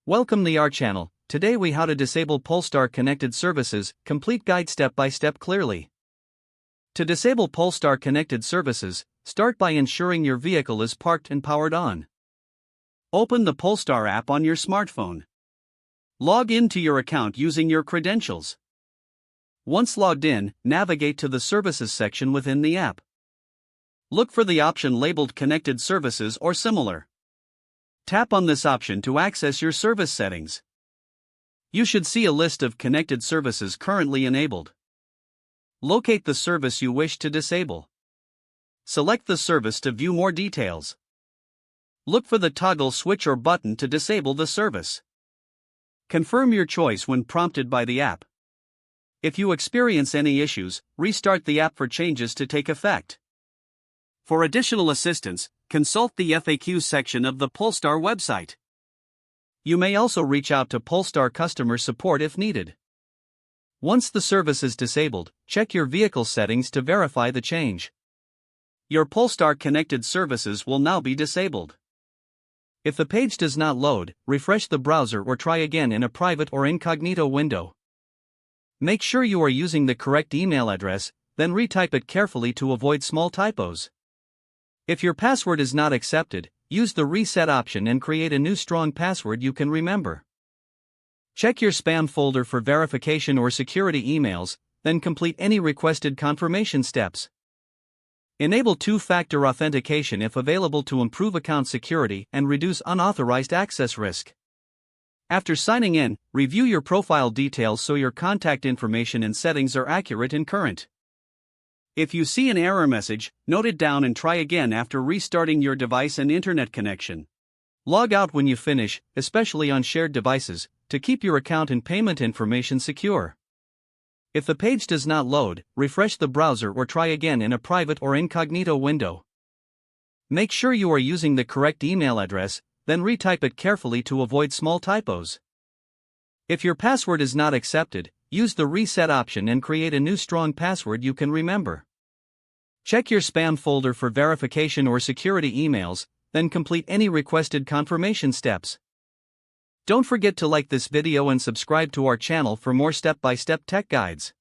Welcome to our channel. Today we how to disable Polestar connected services, complete guide step by step clearly. To disable Polestar connected services, start by ensuring your vehicle is parked and powered on. Open the Polestar app on your smartphone. Log into your account using your credentials. Once logged in, navigate to the services section within the app. Look for the option labeled Connected Services or similar. Tap on this option to access your service settings. You should see a list of connected services currently enabled. Locate the service you wish to disable. Select the service to view more details. Look for the toggle switch or button to disable the service. Confirm your choice when prompted by the app. If you experience any issues, restart the app for changes to take effect. For additional assistance, consult the FAQ section of the Polestar website. You may also reach out to Polestar customer support if needed. Once the service is disabled, check your vehicle settings to verify the change. Your Polestar connected services will now be disabled. If the page does not load, refresh the browser or try again in a private or incognito window. Make sure you are using the correct email address, then retype it carefully to avoid small typos. If your password is not accepted, use the reset option and create a new strong password you can remember. Check your spam folder for verification or security emails, then complete any requested confirmation steps. Enable two-factor authentication if available to improve account security and reduce unauthorized access risk. After signing in, review your profile details so your contact information and settings are accurate and current. If you see an error message, note it down and try again after restarting your device and internet connection. Log out when you finish, especially on shared devices, to keep your account and payment information secure. If the page does not load, refresh the browser or try again in a private or incognito window. Make sure you are using the correct email address, then retype it carefully to avoid small typos. If your password is not accepted, use the reset option and create a new strong password you can remember. Check your spam folder for verification or security emails, then complete any requested confirmation steps. Don't forget to like this video and subscribe to our channel for more step-by-step tech guides.